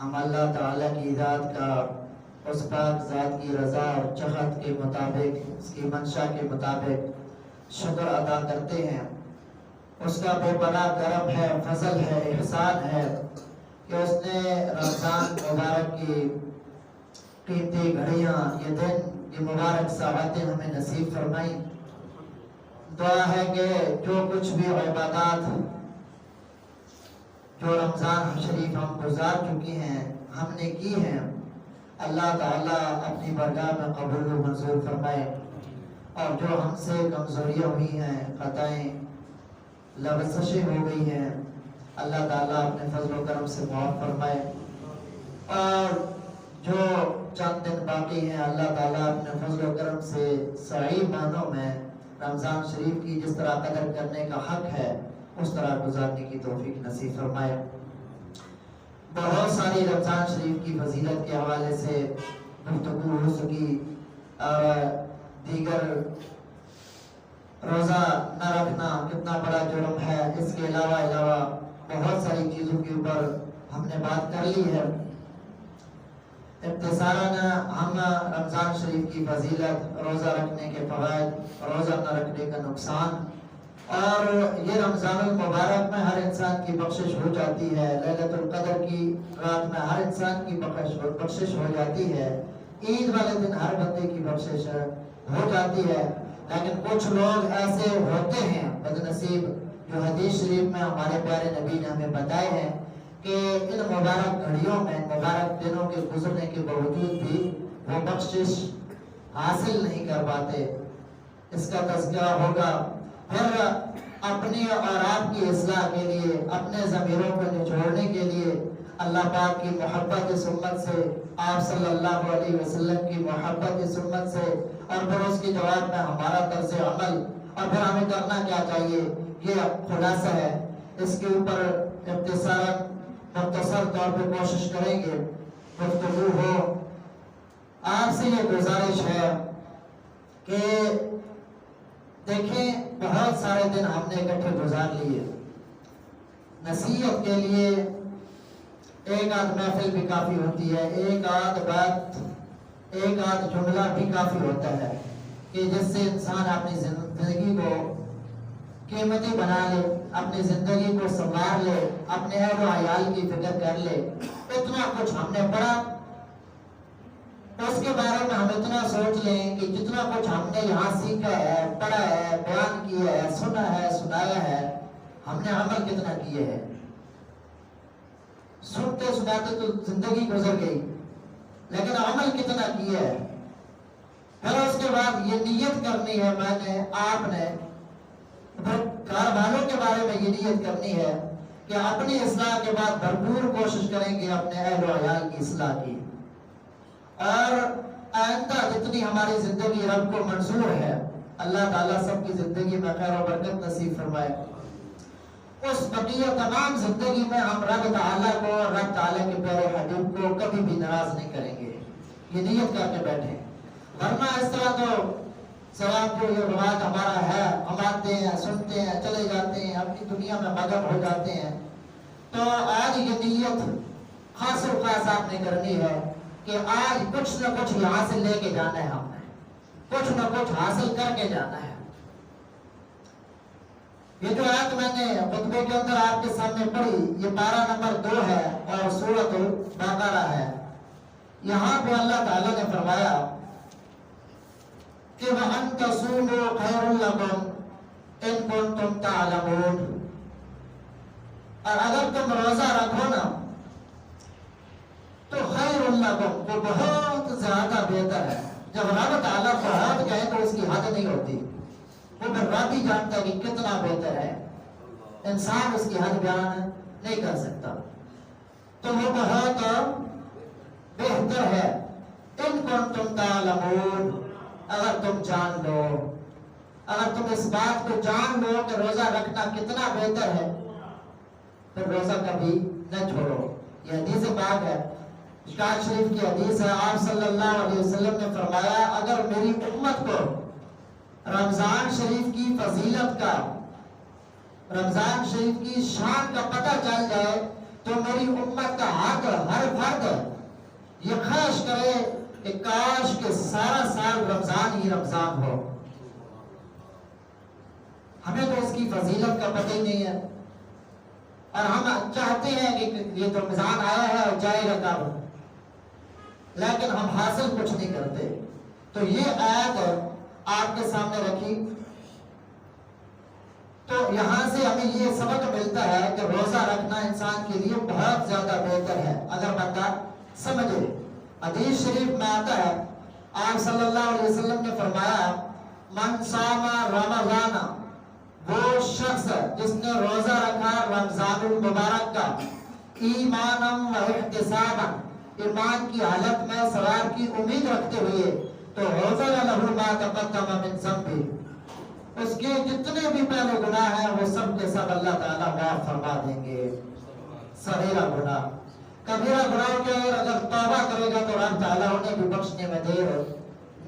ہم اللہ تعالیٰ کی ذات کا اس پاک ذات کی رضا اور چاہت کے مطابق اس کی منشا کے مطابق شکر ادا کرتے ہیں۔ اس کا بے پناہ کرم ہے، فضل ہے، احسان ہے کہ اس نے رمضان مبارک کی قیمتی گھڑیاں، یہ دن، یہ مبارک ساعتیں ہمیں نصیب فرمائیں۔ دعا ہے کہ جو کچھ بھی عبادات جو رمضان شریف ہم گزار چکی ہیں، ہم نے کی ہیں، اللہ تعالیٰ اپنی بارگاہ میں قبول و منظور فرمائے، اور جو ہم سے کمزوریاں ہوئی ہیں، خطائیں، لغزشیں ہو گئی ہیں، اللہ تعالیٰ اپنے فضل و کرم سے معاف فرمائے، اور جو چند دن باقی ہیں اللہ تعالیٰ اپنے فضل و کرم سے صحیح معنوں میں رمضان شریف کی جس طرح قدر کرنے کا حق ہے اس طرح گزارنے کی توفیق نصیب فرمائے۔ بہت ساری رمضان شریف کی فضیلت کے حوالے سے گفتگو ہو سکی، اور دیگر روزہ نہ رکھنا کتنا بڑا جرم ہے، اس کے علاوہ بہت ساری چیزوں کے اوپر ہم نے بات کر لی ہے۔ اختصاراً ہم رمضان شریف کی فضیلت، روزہ رکھنے کے فوائد، روزہ نہ رکھنے کا نقصان، اور یہ رمضان المبارک میں ہر انسان کی بخشش ہو جاتی ہے، لیلۃ القدر کی رات میں ہر انسان کی بخشش ہو جاتی ہے، عید والے دن ہر بندے کی بخشش ہو جاتی ہے، لیکن کچھ لوگ ایسے ہوتے ہیں بدنصیب جو حدیث شریف میں ہمارے پیارے نبی نے ہمیں بتائے ہیں کہ ان مبارک گھڑیوں میں، مبارک دنوں کے گزرنے کے باوجود بھی وہ بخشش حاصل نہیں کر پاتے۔ اس کا تذکرہ ہوگا۔ پھر اپنی اور آپ کی اصلاح کے لیے، اپنے ضمیروں کو نچوڑنے کے لیے، اللہ پاک کی محبت اس امت سے، آپ صلی اللہ علیہ وسلم کی محبت اس امت سے، اور پھر اس کی جواب میں ہمارا طرز عمل، اور پھر ہمیں کرنا کیا چاہیے، یہ خلاصہ ہے۔ اس کے اوپر مختصر طور پہ کوشش کریں گے، گفتگو ہو۔ آپ سے یہ گزارش ہے کہ دیکھیں بہت سارے دن ہم نے اکٹھے گزار لیے، نصیحت کے لیے ایک آدھ محفل بھی کافی ہوتی ہے، ایک آدھ بات، ایک آدھ جملہ بھی کافی ہوتا ہے کہ جس سے انسان اپنی زندگی کو قیمتی بنا لے، اپنی زندگی کو سنوار لے، اپنے اہل و عیال کی فکر کر لے۔ اتنا کچھ ہم نے پڑھا، اس کے بارے میں ہم اتنا سوچ لیں کہ جتنا کچھ ہم نے یہاں سیکھا ہے، پڑھا ہے، بیان کیا ہے، سنا ہے، سنایا ہے، ہم نے عمل کتنا کیا ہے۔ سنتے سناتے تو زندگی گزر گئی، لیکن عمل کتنا کیا ہے۔ پھر اس کے بعد یہ نیت کرنی ہے، میں نے، آپ نے، پھر گھر والوں کے بارے میں یہ نیت کرنی ہے کہ اپنی اصلاح کے بعد بھرپور کوشش کریں گے اپنے اہل و عیال کی اصلاح کی، اور آئندہ جتنی ہماری زندگی رب کو منظور ہے، اللہ تعالیٰ سب کی زندگی میں خیر و برکت نصیب فرمائے۔ اس بقیہ تمام زندگی میں ہم رب تعالیٰ کو، رب تعالیٰ کے پیارے حبیب کو کبھی بھی ناراض نہیں کریں گے، یہ نیت کر کے بیٹھیں۔ ورنہ اس طرح تو ثواب جو یہ رواج ہمارا ہے، ہم آتے ہیں، سنتے ہیں، چلے جاتے ہیں، اپنی دنیا میں مگن ہو جاتے ہیں۔ تو آج یہ نیت خاص و خاص آپ نے کرنی ہے کہ آج کچھ نہ کچھ یہاں سے لے کے جانا ہے، ہم نے کچھ نہ کچھ حاصل کر کے جانا ہے۔ یہ جو آیت میں نے خطبے کے اندر آپ کے سامنے پڑھی، یہ پارہ نمبر 2 ہے اور سورۃ البقرہ ہے۔ یہاں پہ اللہ تعالیٰ نے فرمایا کہ وَأَن تَصُومُوا خَيْرٌ لَكُمْ إِن كُنتُمْ تَعْلَمُونَ، اور اگر تم روزہ رکھو نا تو خیر لکم، وہ بہت زیادہ بہتر ہے۔ جب رب تعالیٰ بہت کہے تو اس کی حد نہیں ہوتی، وہ پھر رب ہی جانتا ہے کہ کتنا بہتر ہے، انسان اس کی حد بیان نہیں کر سکتا۔ تو وہ بہت بہتر ہے، ان کنتم تعلمون، اگر تم جان لو، اگر تم اس بات کو جان لو کہ روزہ رکھنا کتنا بہتر ہے، پھر روزہ کبھی نہ چھوڑو۔ یہ حدیث پاک ہے، مشکوٰۃ شریف کی حدیث ہے، آپ صلی اللہ علیہ وسلم نے فرمایا اگر میری امت کو رمضان شریف کی فضیلت کا، رمضان شریف کی شان کا پتہ چل جائے تو میری امت کا حق ہر فرد یہ خواہش کرے کہ کاش کہ سارا سال رمضان ہی رمضان ہو. ہمیں تو اس کی فضیلت کا پتہ ہی نہیں ہے، اور ہم چاہتے ہیں کہ یہ تو رمضان آیا ہے اور جائے گا کب، لیکن ہم حاصل کچھ نہیں کرتے. تو یہ آیت آپ کے سامنے رکھی تو یہاں سے ہمیں یہ سبق ملتا ہے کہ روزہ رکھنا انسان کے لیے بہت زیادہ بہتر ہے اگر بندہ سمجھے. حدیث شریف میں آتا ہے آپ صلی اللہ علیہ وسلم نے فرمایا من صام رمضان، وہ شخص جس نے روزہ رکھا رمضان المبارک کا، ایمانا و احتسابا، ایمان کی حالت میں ثواب کی امید رکھتے ہوئے، تو غفر لہ ما تقدم من ذنبہ، اس کے جتنے بھی پہلے گناہ ہیں وہ سب کے سب اللہ تعالیٰ معاف فرما دیں گے. صغیرہ گناہ، کبیرہ گناہ کے اگر توبہ کرے گا تو رب تعالیٰ انہیں بھی بخشنے میں دیر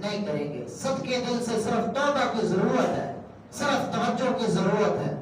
نہیں کریں گے. صدقے دل سے صرف توبہ کی ضرورت ہے، صرف توجہ کی ضرورت ہے.